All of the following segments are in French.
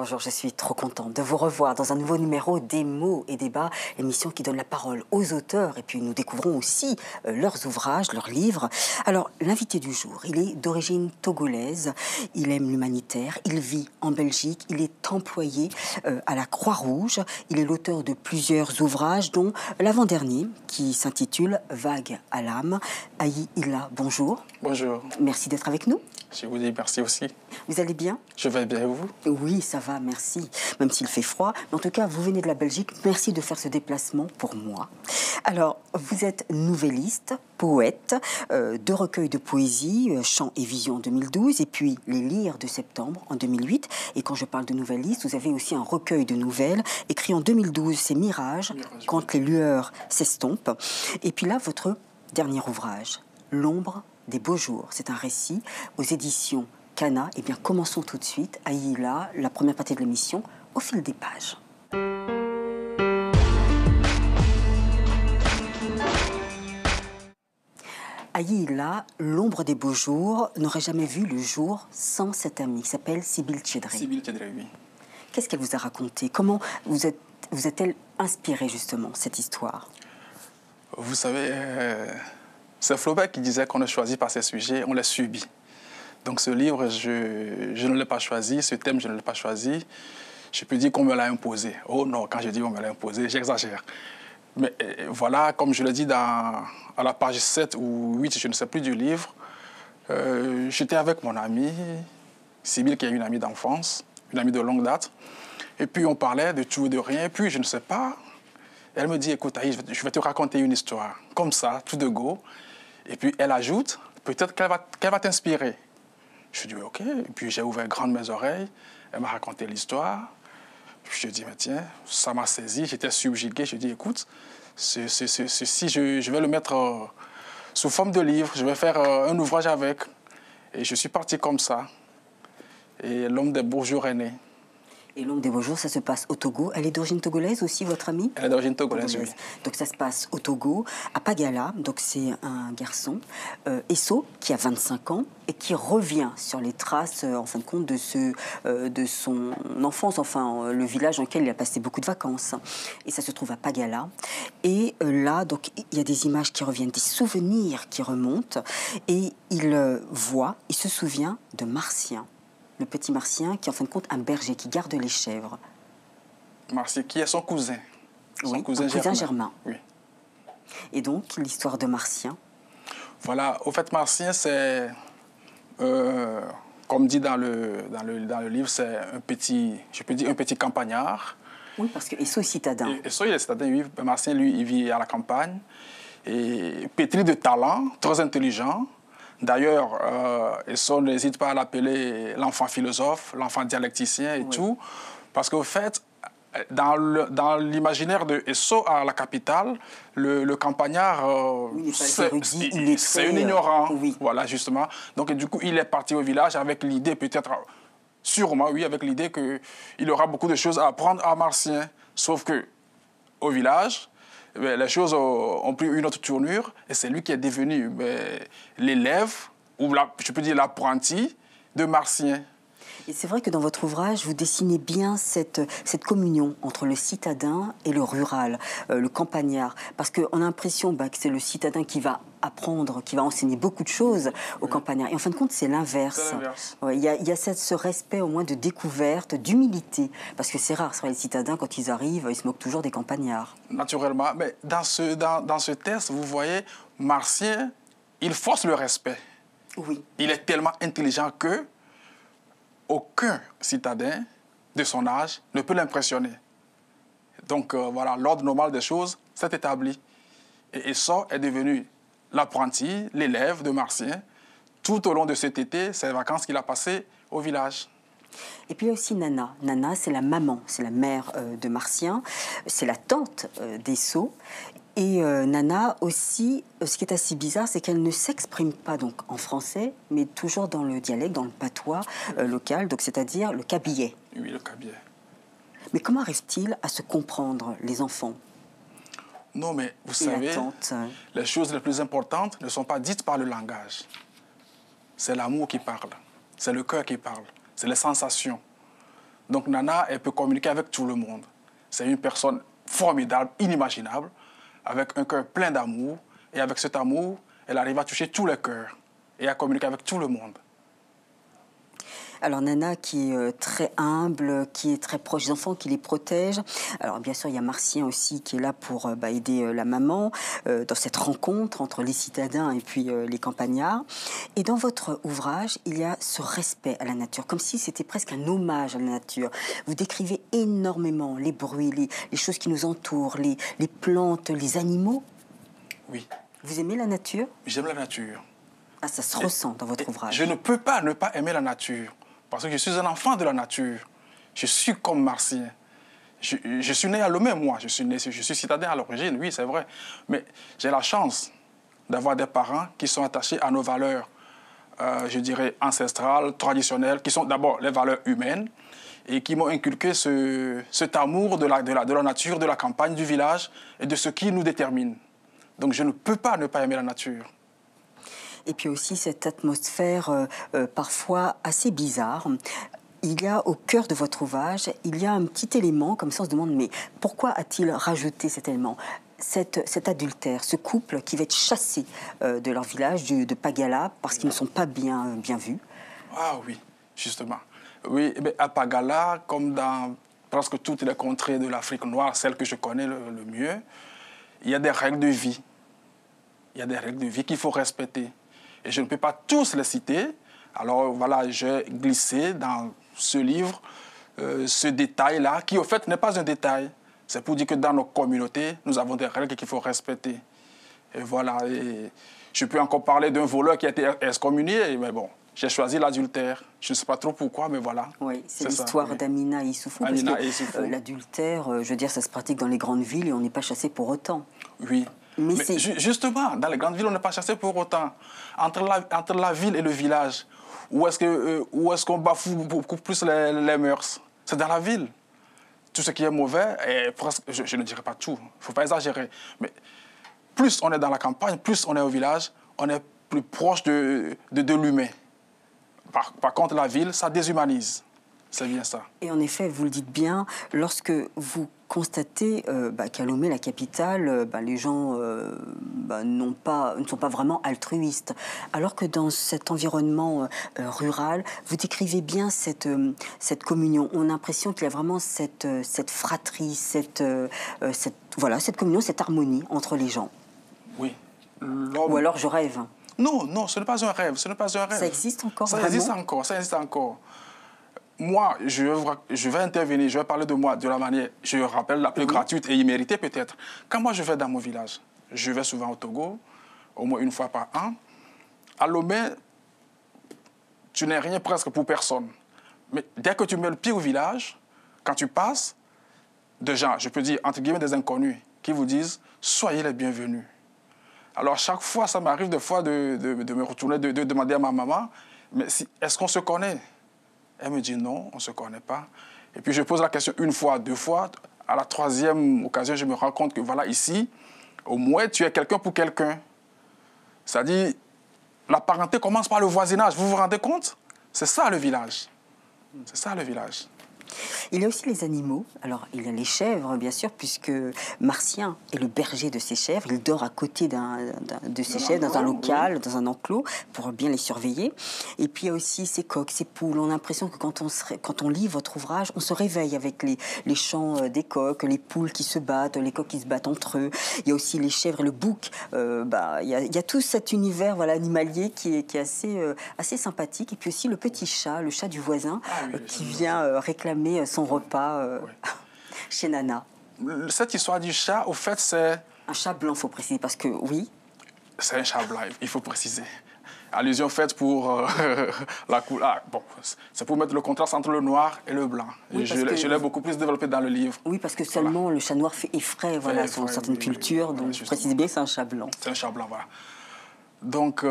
bonjour, je suis trop contente de vous revoir dans un nouveau numéro des mots et débats, émission qui donne la parole aux auteurs et puis nous découvrons aussi leurs ouvrages, leurs livres. Alors, l'invité du jour, il est d'origine togolaise, il aime l'humanitaire, il vit en Belgique, il est employé à la Croix-Rouge, il est l'auteur de plusieurs ouvrages, dont l'avant-dernier qui s'intitule Vague à l'âme. Ayi Illa, bonjour. Bonjour. Merci d'être avec nous. Je vous dis merci aussi. Vous allez bien? Je vais bien, et vous? Oui, ça va, merci. Même s'il fait froid. Mais en tout cas, vous venez de la Belgique. Merci de faire ce déplacement pour moi. Alors, vous êtes nouvelliste, poète, deux recueils de poésie, Chants et Visions en 2012, et puis Les Lyres de septembre en 2008. Et quand je parle de nouvelliste, vous avez aussi un recueil de nouvelles écrit en 2012, c'est Mirage, quand les lueurs s'estompent. Et puis là, votre dernier ouvrage, L'ombre des beaux jours. C'est un récit aux éditions Cana. Eh bien, commençons tout de suite. Ayi Illa, la première partie de l'émission, au fil des pages. Ayi Illa, L'ombre des beaux jours, n'aurait jamais vu le jour sans cette amie qui s'appelle Sybille Tchedré. Sybille Tchedré, oui. Qu'est-ce qu'elle vous a raconté? Comment vous a-t-elle inspiré justement cette histoire? Vous savez, c'est Flaubert qui disait qu'on ne choisit pas ses sujets, on les subit. Donc ce livre, je ne l'ai pas choisi, ce thème, je ne l'ai pas choisi. Je peux dire qu'on me l'a imposé. Oh non, quand je dis qu'on me l'a imposé, j'exagère. Mais voilà, comme je l'ai dit à la page 7 ou 8, je ne sais plus du livre, j'étais avec mon amie, Sybille, qui est une amie d'enfance, une amie de longue date. Et puis on parlait de tout et de rien, puis je ne sais pas. Elle me dit, écoute, Aïe, je vais te raconter une histoire, comme ça, tout de go. Et puis elle ajoute, peut-être qu'elle va t'inspirer. Je dis, OK. Et puis j'ai ouvert grand mes oreilles. Elle m'a raconté l'histoire. Je dis, mais tiens, ça m'a saisi. J'étais subjugué. Je dis, écoute, ceci, je vais le mettre sous forme de livre. Je vais faire un ouvrage avec. Et je suis parti comme ça. Et L'homme des beaux jours est né. Et L'ombre des beaux jours, ça se passe au Togo. Elle est d'origine togolaise aussi, votre amie? Elle est d'origine togolaise, oui. Donc ça se passe au Togo, à Pagala. Donc c'est un garçon, Esso, qui a 25 ans et qui revient sur les traces, en fin de compte, de son enfance, enfin le village dans lequel il a passé beaucoup de vacances. Et ça se trouve à Pagala. Et là, donc il y a des images qui reviennent, des souvenirs qui remontent. Et il se souvient de Martien. Le petit Martien, qui est en fin de compte un berger qui garde les chèvres. Martien, qui est son cousin. Son cousin Germain. Oui. Et donc, l'histoire de Martien. Voilà, au fait, Martien, c'est, comme dit dans le livre, c'est un petit, je peux dire un petit campagnard. Oui, parce que Esso est citadin. Esso, il est citadin, oui. Martien, lui, il vit à la campagne. Et pétri de talent, très intelligent. D'ailleurs, Esso n'hésite pas à l'appeler l'enfant philosophe, l'enfant dialecticien et tout. Parce qu'au fait, dans l'imaginaire de Esso à la capitale, le campagnard, c'est un ignorant. Oui. Voilà, justement. Donc, du coup, il est parti au village avec l'idée, peut-être, sûrement, oui, avec l'idée qu'il aura beaucoup de choses à apprendre à Martien. Sauf que au village, les choses ont pris une autre tournure et c'est lui qui est devenu l'élève, ou je peux dire l'apprenti de Martien. Et c'est vrai que dans votre ouvrage, vous dessinez bien cette communion entre le citadin et le rural, le campagnard. Parce qu'on a l'impression que c'est le citadin qui va apprendre, qui va enseigner beaucoup de choses au campagnard. Et en fin de compte, c'est l'inverse. Il y a ce respect au moins de découverte, d'humilité. Parce que c'est rare, les citadins, quand ils arrivent, ils se moquent toujours des campagnards. Naturellement. Mais dans ce texte, vous voyez, Martien, il force le respect. Oui. Il est tellement intelligent que aucun citadin de son âge ne peut l'impressionner. Donc voilà, l'ordre normal des choses s'est établi. Et Esso est devenu l'apprenti, l'élève de Martien, tout au long de cet été, ces vacances qu'il a passées au village. Et puis il y a aussi Nana. Nana, c'est la maman, c'est la mère de Martien, c'est la tante d'Esso. Et Nana aussi, ce qui est assez bizarre, c'est qu'elle ne s'exprime pas donc en français, mais toujours dans le dialecte, dans le patois local, donc c'est-à-dire le kabyais. Oui, le kabyais. Mais comment arrivent-ils à se comprendre, les enfants? Non, mais vous savez, les choses les plus importantes ne sont pas dites par le langage. C'est l'amour qui parle, c'est le cœur qui parle, c'est les sensations. Donc Nana, elle peut communiquer avec tout le monde. C'est une personne formidable, inimaginable, avec un cœur plein d'amour. Et avec cet amour, elle arrive à toucher tous les cœurs et à communiquer avec tout le monde. Alors Nana qui est très humble, qui est très proche des enfants, qui les protège. Alors bien sûr, il y a Martien aussi qui est là pour aider la maman dans cette rencontre entre les citadins et puis les campagnards. Et dans votre ouvrage, il y a ce respect à la nature, comme si c'était presque un hommage à la nature. Vous décrivez énormément les bruits, les choses qui nous entourent, les plantes, les animaux. Oui. Vous aimez la nature? J'aime la nature. Ah, ça se ressent dans votre ouvrage. Je ne peux pas ne pas aimer la nature. Parce que je suis un enfant de la nature. Je suis comme Martien. Je suis né à Lomé, moi. Je suis citadin à l'origine, oui, c'est vrai. Mais j'ai la chance d'avoir des parents qui sont attachés à nos valeurs, je dirais, ancestrales, traditionnelles, qui sont d'abord les valeurs humaines et qui m'ont inculqué cet amour de la nature, de la campagne, du village et de ce qui nous détermine. Donc je ne peux pas ne pas aimer la nature. Et puis aussi cette atmosphère parfois assez bizarre. Il y a au cœur de votre ouvrage, il y a un petit élément, comme ça on se demande, mais pourquoi a-t-il rajouté cet élément, cet adultère, ce couple qui va être chassé de leur village, de Pagala, parce qu'ils ne sont pas bien vus? Ah oui, justement. Oui, à Pagala, comme dans presque toutes les contrées de l'Afrique noire, celle que je connais le mieux, il y a des règles de vie. Il y a des règles de vie qu'il faut respecter. Et je ne peux pas tous les citer. Alors voilà, j'ai glissé dans ce livre ce détail-là, qui au fait n'est pas un détail. C'est pour dire que dans nos communautés, nous avons des règles qu'il faut respecter. Et voilà, et je peux encore parler d'un voleur qui a été excommunié, mais bon, j'ai choisi l'adultère. Je ne sais pas trop pourquoi, mais voilà. Oui, c'est l'histoire d'Amina et Issoufou. Amina et Issoufou. L'adultère, je veux dire, ça se pratique dans les grandes villes et on n'est pas chassé pour autant. Oui. Mais justement, dans les grandes villes, on n'est pas chassé pour autant. Entre la ville et le village, où est-ce qu'on bafoue beaucoup plus les mœurs? C'est dans la ville. Tout ce qui est mauvais, et presque, je ne dirais pas tout, il ne faut pas exagérer. Mais plus on est dans la campagne, plus on est au village, on est plus proche de l'humain. Par contre, la ville, ça déshumanise. C'est bien ça. Et en effet, vous le dites bien, lorsque vous constatez qu'à Lomé, la capitale, les gens ne sont pas vraiment altruistes. Alors que dans cet environnement rural, vous décrivez bien cette communion. On a l'impression qu'il y a vraiment cette fratrie, cette communion, cette harmonie entre les gens. Oui. Ou alors je rêve. Non, ce n'est pas un rêve. Ce n'est pas un rêve. Ça existe encore? Ça existe encore, ça existe encore. Moi, je vais intervenir, je vais parler de moi de la manière, je rappelle, la plus gratuite et imméritée peut-être. Quand moi je vais dans mon village, je vais souvent au Togo, au moins une fois par an. À Lomé, tu n'es rien presque pour personne. Mais dès que tu mets le pied au village, quand tu passes, des gens, je peux dire entre guillemets des inconnus, qui vous disent « soyez les bienvenus ». Alors chaque fois, ça m'arrive des fois de me retourner, de demander à ma maman « mais est-ce qu'on se connaît ?» Elle me dit non, on ne se connaît pas. Et puis je pose la question une fois, deux fois. À la troisième occasion, je me rends compte que voilà, ici, au moins, tu es quelqu'un pour quelqu'un. C'est-à-dire, la parenté commence par le voisinage. Vous vous rendez compte? C'est ça le village. C'est ça le village. Il y a aussi les animaux. Alors, il y a les chèvres, bien sûr, puisque Martien est le berger de ces chèvres. Il dort à côté de ces chèvres, dans un local, dans un enclos, pour bien les surveiller. Et puis, il y a aussi ces coqs, ces poules. On a l'impression que quand on lit votre ouvrage, on se réveille avec les chants des coqs, les poules qui se battent, les coqs qui se battent entre eux. Il y a aussi les chèvres et le bouc. Il y a tout cet univers animalier qui est assez sympathique. Et puis aussi le petit chat, le chat du voisin, qui vient réclamer son repas chez Nana. Cette histoire du chat, au fait, c'est... Un chat blanc, il faut préciser, parce que oui... C'est un chat blanc, il faut préciser. Allusion faite pour la couleur. Bon, c'est pour mettre le contraste entre le noir et le blanc. Oui, je l'ai beaucoup plus développé dans le livre. Oui, parce que seulement le chat noir effraie selon certaines cultures. Donc, je précise bien que c'est un chat blanc. C'est un chat blanc, voilà. Donc,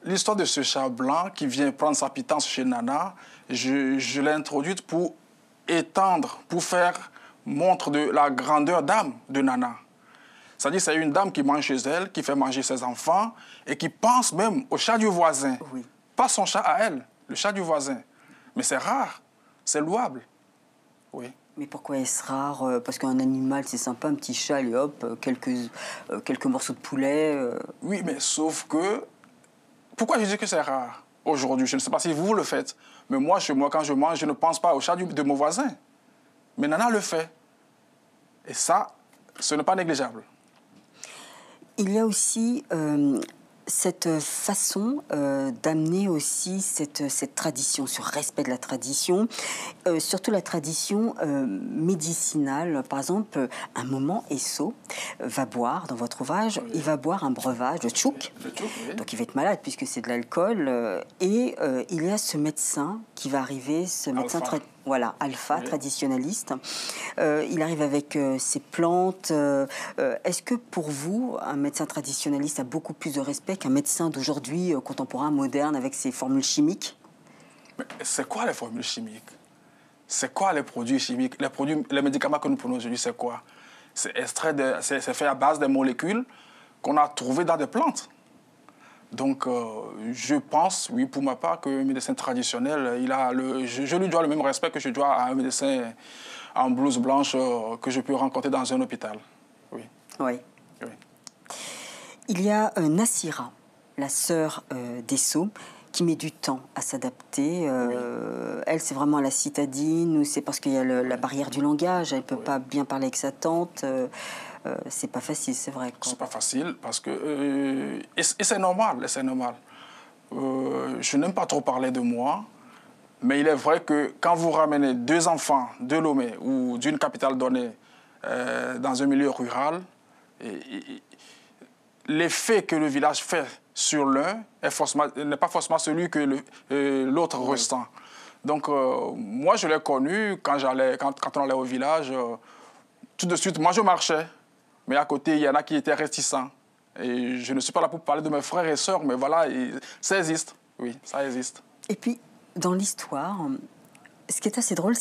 l'histoire de ce chat blanc qui vient prendre sa pitance chez Nana, je l'ai introduite pour étendre, pour faire montre de la grandeur d'âme de Nana. C'est-à-dire c'est une dame qui mange chez elle, qui fait manger ses enfants et qui pense même au chat du voisin. Oui. Pas son chat à elle, le chat du voisin. Mais c'est rare, c'est louable. oui. Mais pourquoi est-ce rare? Parce qu'un animal, c'est sympa, un petit chat, et hop, quelques morceaux de poulet. Oui, mais sauf que... Pourquoi je dis que c'est rare aujourd'hui? Je ne sais pas si vous le faites, mais moi, chez moi, quand je mange, je ne pense pas au chat de mon voisin. Mais Nana le fait. Et ça, ce n'est pas négligeable. Il y a aussi cette façon d'amener aussi cette tradition, ce respect de la tradition, surtout la tradition médicinale. Par exemple, un moment, Esso va boire, dans votre ouvrage, il va boire un breuvage de tchouk. Oui. Donc il va être malade puisque c'est de l'alcool. Et il y a ce médecin qui va arriver, ce médecin voilà, alpha, traditionnaliste. Il arrive avec ses plantes. Est-ce que pour vous, un médecin traditionnaliste a beaucoup plus de respect qu'un médecin d'aujourd'hui, contemporain, moderne, avec ses formules chimiques? Mais c'est quoi les formules chimiques? C'est quoi les produits chimiques? Les médicaments que nous prenons aujourd'hui, c'est quoi? C'est fait à base des molécules qu'on a trouvées dans des plantes. Donc, je pense, oui, pour ma part, qu'un médecin traditionnel, je lui dois le même respect que je dois à un médecin en blouse blanche que je peux rencontrer dans un hôpital. Oui. Oui. Il y a Nassira, la sœur d'Esso, qui met du temps à s'adapter. Elle, c'est vraiment la citadine, ou c'est parce qu'il y a la barrière du langage, elle ne peut pas bien parler avec sa tante. C'est pas facile, c'est vrai. C'est pas facile parce que... et c'est normal, c'est normal. Je n'aime pas trop parler de moi, mais il est vrai que quand vous ramenez deux enfants de Lomé ou d'une capitale donnée dans un milieu rural, l'effet que le village fait sur l'un n'est pas forcément celui que l'autre ressent. Donc, moi, je l'ai connu quand on allait au village. Tout de suite, moi, je marchais. Mais à côté, il y en a qui étaient réticents. Et je ne suis pas là pour parler de mes frères et sœurs, mais voilà, ça existe. Oui, ça existe. Et puis, dans l'histoire, ce qui est assez drôle,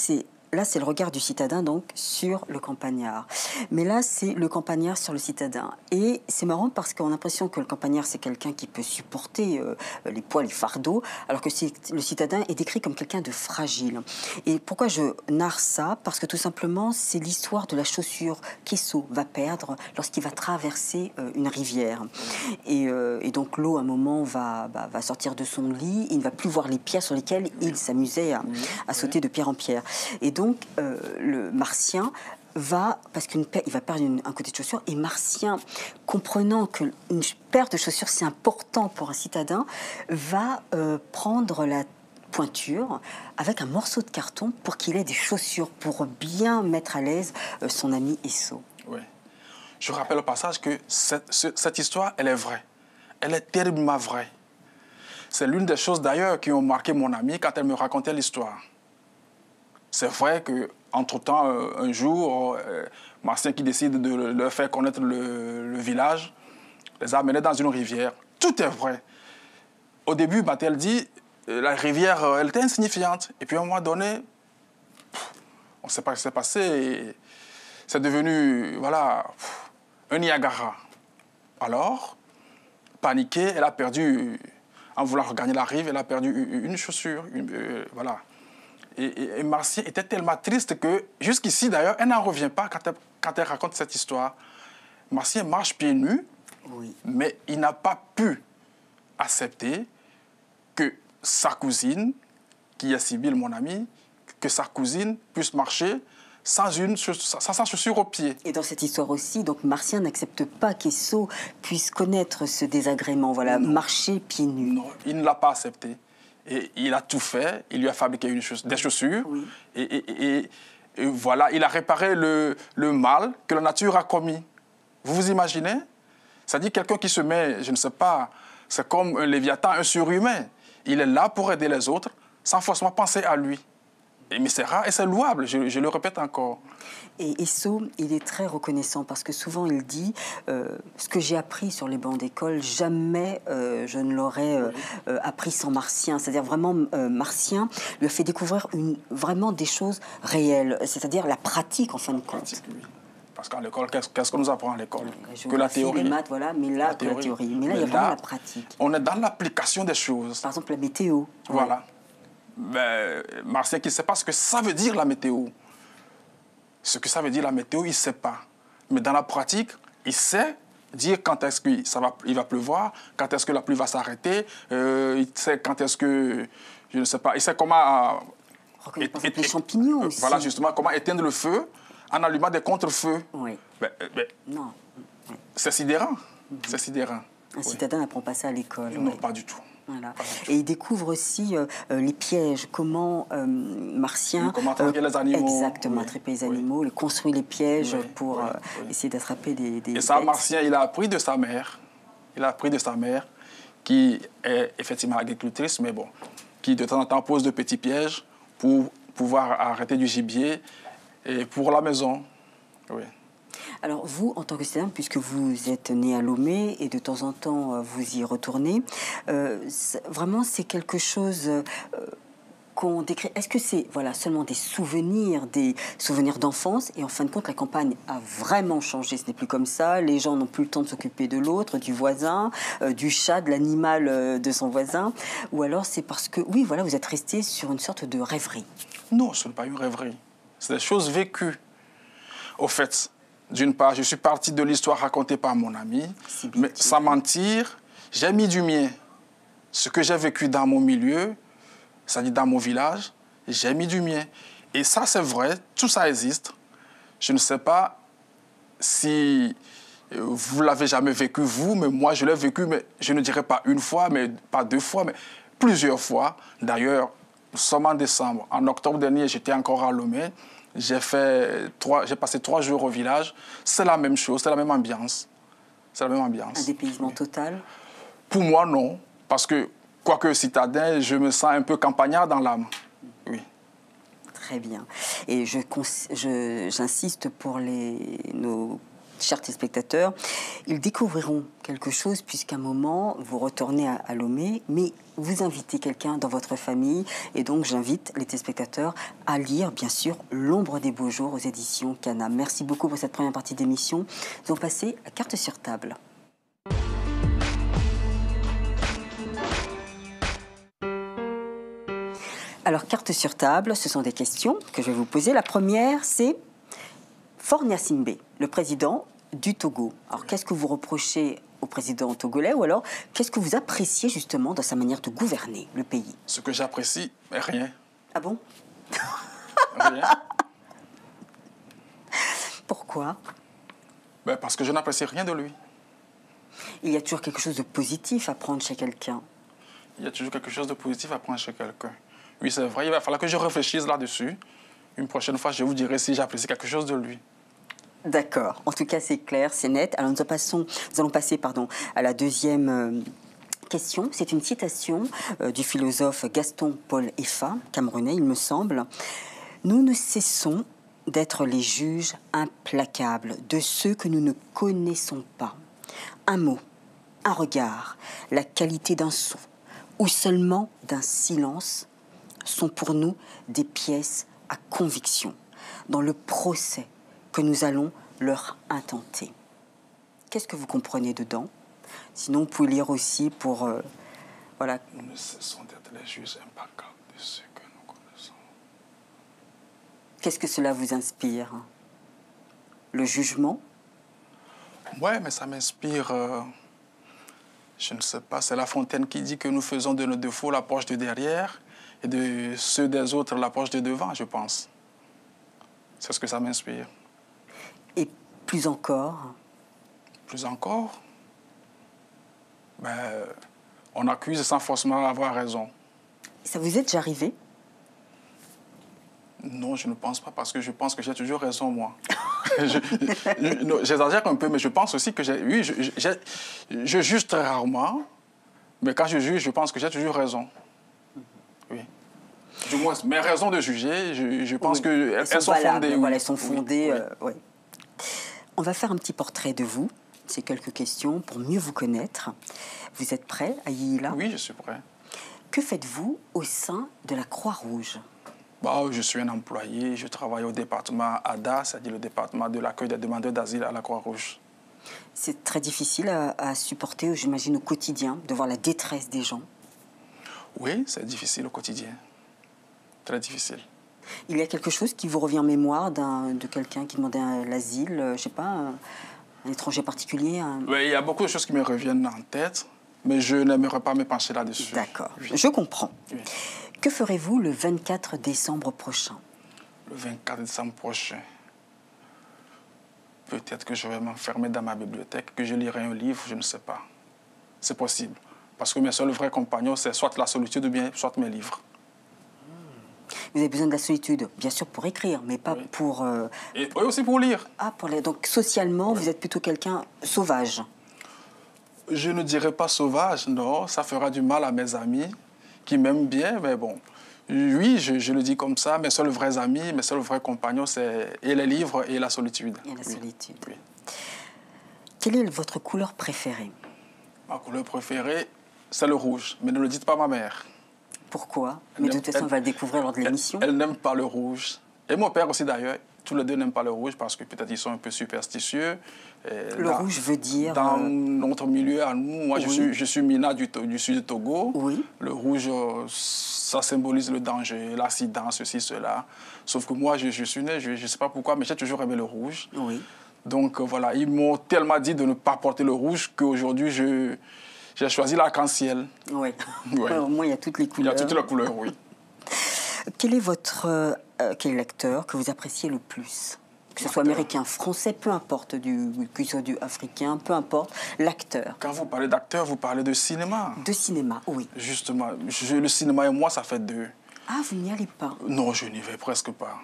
là, c'est le regard du citadin, donc, sur le campagnard. Mais là, c'est le campagnard sur le citadin. Et c'est marrant parce qu'on a l'impression que le campagnard, c'est quelqu'un qui peut supporter les poids, les fardeaux, alors que le citadin est décrit comme quelqu'un de fragile. Et pourquoi je narre ça? Parce que tout simplement, c'est l'histoire de la chaussure qu'Esso va perdre lorsqu'il va traverser une rivière. Et donc, l'eau, à un moment, va sortir de son lit. Il ne va plus voir les pierres sur lesquelles il s'amusait à sauter de pierre en pierre. Et donc, le Martien parce qu'il va perdre un côté de chaussure, et Martien, comprenant qu'une paire de chaussures, c'est important pour un citadin, va prendre la pointure avec un morceau de carton pour qu'il ait des chaussures, pour bien mettre à l'aise son ami Esso. Oui. Je rappelle au passage que cette histoire, elle est vraie. Elle est terriblement vraie. C'est l'une des choses d'ailleurs qui ont marqué mon amie quand elle me racontait l'histoire. C'est vrai qu'entre-temps, un jour, Martien qui décide de leur faire connaître le village, les a amenés dans une rivière. Tout est vrai. Au début, elle dit, la rivière, elle était insignifiante. Et puis à un moment donné, on ne sait pas ce qui s'est passé. Et c'est devenu, voilà, un Niagara. Alors, paniquée, elle a perdu, en voulant regagner la rive, elle a perdu une chaussure, voilà. Et Martien était tellement triste que, jusqu'ici d'ailleurs, elle n'en revient pas quand elle raconte cette histoire. Martien marche pieds nus, mais il n'a pas pu accepter que sa cousine, qui est Sibylle, mon amie, que sa cousine puisse marcher sans sa chaussure au pied. Et dans cette histoire aussi, donc Martien n'accepte pas qu'Esso puisse connaître ce désagrément, voilà, marcher pieds nus. Non, il ne l'a pas accepté. Et il a tout fait, il lui a fabriqué des chaussures, et voilà, il a réparé le mal que la nature a commis. Vous vous imaginez? C'est-à-dire quelqu'un qui se met, je ne sais pas, c'est comme un léviathan, un surhumain. Il est là pour aider les autres, sans forcément penser à lui. Mais c'est rare et c'est louable, je le répète encore. Et Esso, il est très reconnaissant parce que souvent il dit ce que j'ai appris sur les bancs d'école, jamais je ne l'aurais appris sans Martien. C'est-à-dire vraiment, Martien lui a fait découvrir vraiment des choses réelles, c'est-à-dire la pratique en fin de compte. Oui. Parce qu'à l'école, qu'est-ce qu'on nous apprend à l'école? Que la théorie. Les maths, voilà, mais là, la théorie. Mais là, il y a vraiment la pratique. On est dans l'application des choses. Par exemple, la météo. Voilà. Ben, Martien qui ne sait pas ce que ça veut dire, la météo. Ce que ça veut dire la météo, il ne sait pas. Mais dans la pratique, il sait dire quand est-ce qu'il va pleuvoir, quand est-ce que la pluie va s'arrêter, il sait quand est-ce que, je ne sais pas, il sait comment... les champignons aussi. Voilà, justement, comment éteindre le feu en allumant des contre-feux. Oui. Non. C'est sidérant. C'est sidérant. Un citadin n'apprend pas ça à l'école. Non, pas du tout. Voilà. Et il découvre aussi les pièges, comment Martien... Comment attraper les animaux. Exactement, attraper les animaux, construire les pièges pour essayer d'attraper des Et ça, bêtes. Martien, il a appris de sa mère. Il a appris de sa mère, qui est effectivement agricultrice, mais bon, qui de temps en temps pose de petits pièges pour pouvoir arrêter du gibier et pour la maison. Oui. Alors vous, en tant que citoyen, puisque vous êtes né à Lomé et de temps en temps vous y retournez, vraiment c'est quelque chose qu'on décrit. Est-ce que c'est seulement des souvenirs d'enfance et en fin de compte la campagne a vraiment changé, ce n'est plus comme ça, les gens n'ont plus le temps de s'occuper de l'autre, du voisin, du chat, de l'animal de son voisin, ou alors c'est parce que, oui, voilà, vous êtes resté sur une sorte de rêverie? Non, ce n'est pas une rêverie, c'est des choses vécues. Au fait, d'une part, je suis parti de l'histoire racontée par mon ami, mais sans mentir, j'ai mis du mien. Ce que j'ai vécu dans mon milieu, c'est-à-dire dans mon village, j'ai mis du mien. Et ça, c'est vrai, tout ça existe. Je ne sais pas si vous l'avez jamais vécu, vous, mais moi, je l'ai vécu, mais je ne dirais pas une fois, mais pas deux fois, mais plusieurs fois. D'ailleurs, nous sommes en décembre. En octobre dernier, j'étais encore à Lomé. J'ai passé 3 jours au village. C'est la même chose, c'est la même ambiance. C'est la même ambiance. Un dépaysement total? Pour moi, non. Parce que, quoique citadin, je me sens un peu campagnard dans l'âme. Oui. Très bien. Et j'insiste pour nos chers téléspectateurs, ils découvriront quelque chose puisqu'à un moment, vous retournez à Lomé, mais vous invitez quelqu'un dans votre famille. Et donc, j'invite les téléspectateurs à lire, bien sûr, L'ombre des beaux jours aux éditions Kana. Merci beaucoup pour cette première partie d'émission. Nous allons passer à carte sur table. Alors, carte sur table, ce sont des questions que je vais vous poser. La première, c'est Faure Gnassingbé, le président du Togo. Alors, qu'est-ce que vous reprochez au président togolais ou alors qu'est-ce que vous appréciez justement dans sa manière de gouverner le pays? Ce que j'apprécie, rien. Ah bon? Rien. Pourquoi? Parce que je n'apprécie rien de lui. Il y a toujours quelque chose de positif à prendre chez quelqu'un. Il y a toujours quelque chose de positif à prendre chez quelqu'un. Oui, c'est vrai, il va falloir que je réfléchisse là-dessus. Une prochaine fois, je vous dirai si j'apprécie quelque chose de lui. D'accord. En tout cas, c'est clair, c'est net. Alors, nous allons passer à la deuxième question. C'est une citation du philosophe Gaston-Paul Effa, camerounais, il me semble. « Nous ne cessons d'être les juges implacables de ceux que nous ne connaissons pas. Un mot, un regard, la qualité d'un son ou seulement d'un silence sont pour nous des pièces à conviction dans le procès que nous allons leur intenter. » Qu'est-ce que vous comprenez dedans? Sinon, vous pouvez lire aussi pour... voilà. Nous ne cessons d'être les juges implacables de ceux que nous connaissons. Qu'est-ce que cela vous inspire? Le jugement? Oui, mais ça m'inspire... je ne sais pas, c'est La Fontaine qui dit que nous faisons de nos défauts la poche de derrière et de ceux des autres la poche de devant, je pense. C'est ce que ça m'inspire. Et plus encore? Plus encore? On accuse sans forcément avoir raison. Ça vous est déjà arrivé? Non, je ne pense pas, parce que je pense que j'ai toujours raison, moi. J'exagère un peu, mais je pense aussi que oui, je juge très rarement, mais quand je juge, je pense que j'ai toujours raison. Oui. Du moins, mes raisons de juger, je pense qu'elles sont fondées. Voilà, elles sont fondées. Oui. On va faire un petit portrait de vous. C'est quelques questions pour mieux vous connaître. Vous êtes prêt, Ayila? Oui, je suis prêt. Que faites-vous au sein de la Croix-Rouge? Je suis un employé, je travaille au département ADA, c'est-à-dire le département de l'accueil des demandeurs d'asile à la Croix-Rouge. C'est très difficile à supporter, j'imagine, au quotidien, de voir la détresse des gens. Oui, c'est difficile au quotidien. Très difficile. Il y a quelque chose qui vous revient en mémoire de quelqu'un qui demandait l'asile, je ne sais pas, un étranger particulier Oui, il y a beaucoup de choses qui me reviennent en tête, mais je n'aimerais pas me pencher là-dessus. D'accord, Oui. je comprends. Oui. Que ferez-vous le 24 décembre prochain? Le 24 décembre prochain, peut-être que je vais m'enfermer dans ma bibliothèque, que je lirai un livre, je ne sais pas. C'est possible. Parce que mes seuls vrais compagnons, c'est soit la solitude ou bien soit mes livres. Vous avez besoin de la solitude, bien sûr pour écrire, mais pas pour... Et aussi pour lire. Ah, donc socialement, vous êtes plutôt quelqu'un sauvage. Je ne dirais pas sauvage, non, ça fera du mal à mes amis qui m'aiment bien, mais bon. Oui, je le dis comme ça, mes seuls vrais amis, mes seuls vrais compagnons, c'est les livres et la solitude. Et la solitude. Oui. Quelle est votre couleur préférée? Ma couleur préférée, c'est le rouge, mais ne le dites pas à ma mère. Pourquoi? Mais de toute façon, on va le découvrir lors de l'émission. Elle n'aime pas le rouge. Et mon père aussi, d'ailleurs. Tous les deux n'aiment pas le rouge parce que peut-être ils sont un peu superstitieux. Le rouge veut dire... Dans notre milieu, à nous, moi, oui. je suis Mina du sud du Togo. Oui. Le rouge, ça symbolise le danger, l'accident, ceci, cela. Sauf que moi, je suis né, je ne sais pas pourquoi, mais j'ai toujours aimé le rouge. Oui. Donc voilà, ils m'ont tellement dit de ne pas porter le rouge qu'aujourd'hui, j'ai choisi l'arc-en-ciel. Oui. Ouais. Au moins, il y a toutes les couleurs. Il y a toutes les couleurs, oui. Quel est l'acteur que vous appréciez le plus? Que ce soit américain, français, peu importe, que ce soit du africain, peu importe, l'acteur. Quand vous parlez d'acteur, vous parlez de cinéma. De cinéma, oui. Justement, le cinéma et moi, ça fait deux. Ah, vous n'y allez pas? Non, je n'y vais presque pas.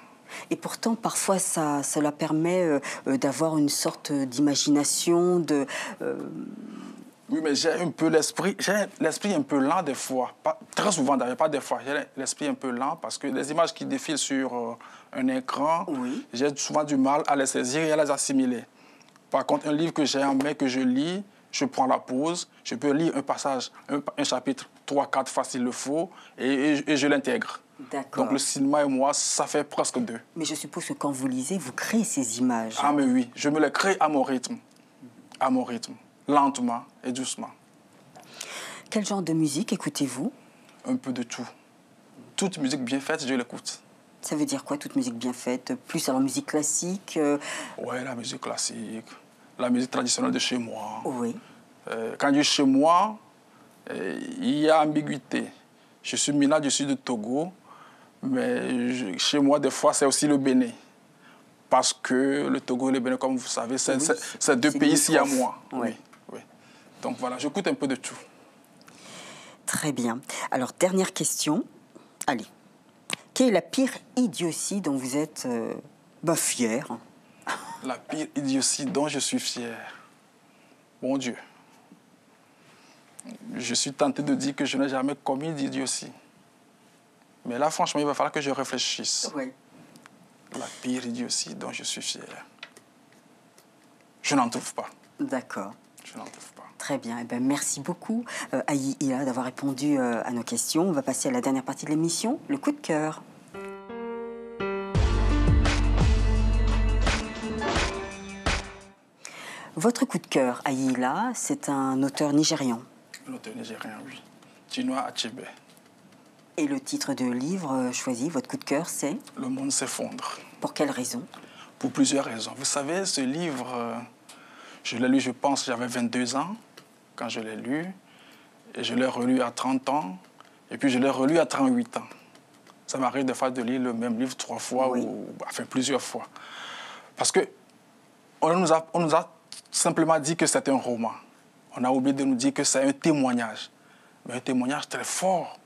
Et pourtant, parfois, cela permet d'avoir une sorte d'imagination, de... Oui, mais j'ai l'esprit un peu lent des fois. Pas, très souvent d'ailleurs, pas des fois. J'ai l'esprit un peu lent parce que les images qui défilent sur un écran, oui. J'ai souvent du mal à les saisir et à les assimiler. Par contre, un livre que j'ai en main, que je lis, je prends la pause, je peux lire un passage, un chapitre, 3, 4 fois s'il le faut, et je l'intègre. D'accord. Donc le cinéma et moi, ça fait presque deux. Mais je suppose que quand vous lisez, vous créez ces images. Ah mais oui, je me les crée à mon rythme. À mon rythme. Lentement et doucement. Quel genre de musique écoutez-vous? Un peu de tout. Toute musique bien faite, je l'écoute. Ça veut dire quoi, toute musique bien faite? Plus alors musique classique Oui, la musique classique, la musique traditionnelle de chez moi. Oui. Quand je dis chez moi, il y a ambiguïté. Je suis Mina du sud de Togo, mais chez moi, des fois, c'est aussi le Bénin. Parce que le Togo et le Bénin, comme vous savez, c'est deux pays ici à moi. Oui. Oui. Donc voilà, j'écoute un peu de tout. Très bien. Alors, dernière question. Allez. Quelle est la pire idiotie dont vous êtes fier? La pire idiotie dont je suis fier. Mon Dieu. Je suis tenté de dire que je n'ai jamais commis d'idiotie. Mais là, franchement, il va falloir que je réfléchisse. Oui. La pire idiotie dont je suis fier. Je n'en trouve pas. D'accord. Je n'en trouve pas. Très bien. Eh bien, merci beaucoup, Aïe Ila, d'avoir répondu à nos questions. On va passer à la dernière partie de l'émission, le coup de cœur. Votre coup de cœur, Aïe Ila, c'est un auteur nigérian. Un auteur nigérien, oui. Chinua Achebe. Et le titre de livre choisi, votre coup de cœur, c'est? Le monde s'effondre. Pour quelle raison? Pour plusieurs raisons. Vous savez, ce livre, je l'ai lu, je pense, j'avais 22 ans quand je l'ai lu. Et je l'ai relu à 30 ans. Et puis je l'ai relu à 38 ans. Ça m'arrive des fois de lire le même livre 3 fois, oui. Enfin plusieurs fois. Parce que on nous a simplement dit que c'est un roman. On a oublié de nous dire que c'est un témoignage. Mais un témoignage très fort.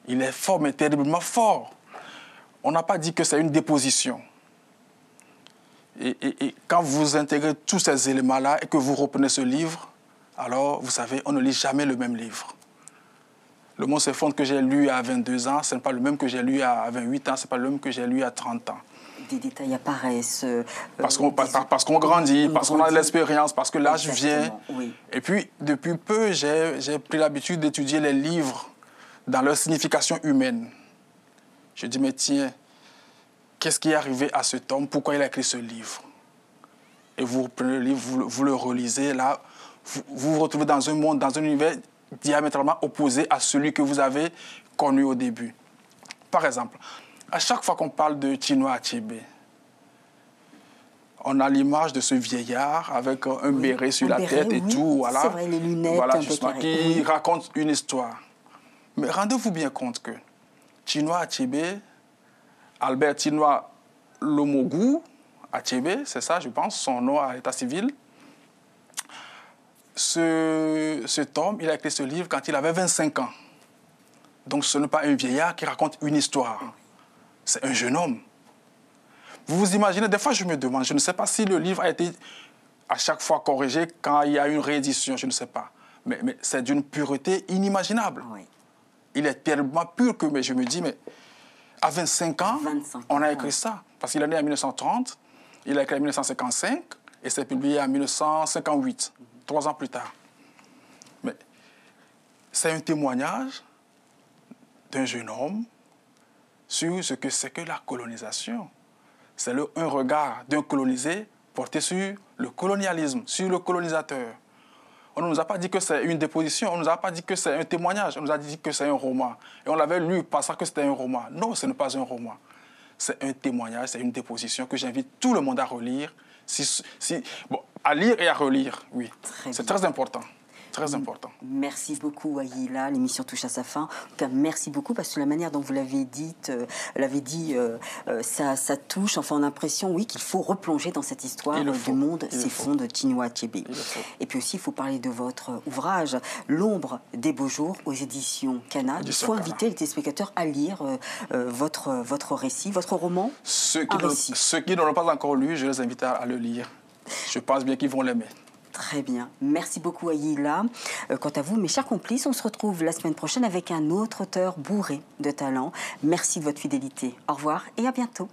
Il est fort, mais terriblement fort. On n'a pas dit que c'est une déposition. Et quand vous intégrez tous ces éléments-là et que vous reprenez ce livre, alors, vous savez, on ne lit jamais le même livre. Le monde s'effondre que j'ai lu à 22 ans, ce n'est pas le même que j'ai lu à 28 ans, ce n'est pas le même que j'ai lu à 30 ans. Des détails apparaissent. Parce qu'on grandit, parce qu'on a de l'expérience, parce que l'âge vient. Oui. Et puis, depuis peu, j'ai pris l'habitude d'étudier les livres dans leur signification humaine. Je dis, mais tiens, qu'est-ce qui est arrivé à cet homme? Pourquoi il a écrit ce livre? Et vous prenez le livre, vous le relisez, là, vous vous retrouvez dans un monde, dans un univers diamétralement opposé à celui que vous avez connu au début. Par exemple, À chaque fois qu'on parle de Chinua Achebe, on a l'image de ce vieillard avec un béret sur la tête et tout. Voilà. C'est vrai, les lunettes, voilà, un justement, qui raconte une histoire. Mais rendez-vous bien compte que Chinua Achebe, Albert Chinua Lomogu Achebe, c'est ça, je pense, son nom à l'état civil. Cet homme, il a écrit ce livre quand il avait 25 ans. Donc ce n'est pas un vieillard qui raconte une histoire. C'est un jeune homme. Vous vous imaginez, des fois je me demande, je ne sais pas si le livre a été à chaque fois corrigé quand il y a une réédition, je ne sais pas. Mais c'est d'une pureté inimaginable. Oui. Il est tellement pur que mais je me dis, mais à 25 ans, on a écrit ça. Parce qu'il est né en 1930, il a écrit en 1955 et c'est publié en 1958, 3 ans plus tard. Mais c'est un témoignage d'un jeune homme sur ce que c'est que la colonisation. C'est un regard d'un colonisé porté sur le colonialisme, sur le colonisateur. On ne nous a pas dit que c'est une déposition, on ne nous a pas dit que c'est un témoignage, on nous a dit que c'est un roman. Et on l'avait lu pensant que c'était un roman. Non, ce n'est pas un roman. C'est un témoignage, c'est une déposition que j'invite tout le monde à relire. À lire et à relire, oui. C'est très important. Très important. Merci beaucoup, Aïla. L'émission touche à sa fin. En tout cas, merci beaucoup parce que la manière dont vous l'avez dit, ça touche. Enfin, on a l'impression, oui, qu'il faut replonger dans cette histoire du monde s'effondre de Chinua Achebe. Et puis aussi, il faut parler de votre ouvrage, L'ombre des beaux jours, aux éditions Cana. Il faut inviter les téléspectateurs à lire votre récit, votre roman. Ceux qui ne l'ont pas encore lu, je les invite à le lire. Je pense bien qu'ils vont l'aimer. Très bien. Merci beaucoup, Aïla. Quant à vous, mes chers complices, on se retrouve la semaine prochaine avec un autre auteur bourré de talent. Merci de votre fidélité. Au revoir et à bientôt.